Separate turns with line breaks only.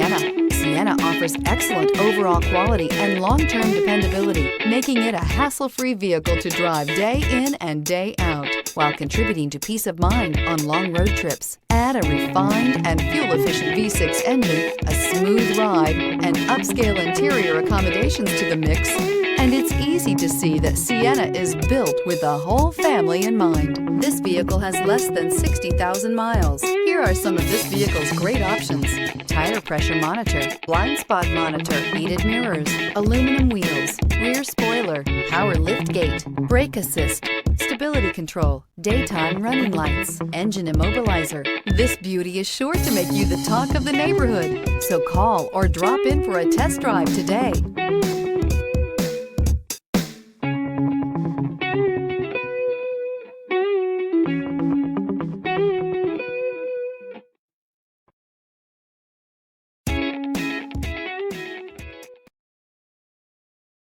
Sienna. Sienna offers excellent overall quality and long-term dependability, making it a hassle-free vehicle to drive day in and day out, while contributing to peace of mind on long road trips. Add a refined and fuel-efficient V6 engine, a smooth ride, and upscale interior accommodations to the mix, and it's easy to see that Sienna is built with the whole family in mind. This vehicle has less than 60,000 miles. Here are some of this vehicle's great options: tire pressure monitor, blind spot monitor, heated mirrors, aluminum wheels, rear spoiler, power lift gate, brake assist, stability control, daytime running lights, engine immobilizer. This beauty is sure to make you the talk of the neighborhood. So call or drop in for a test drive today.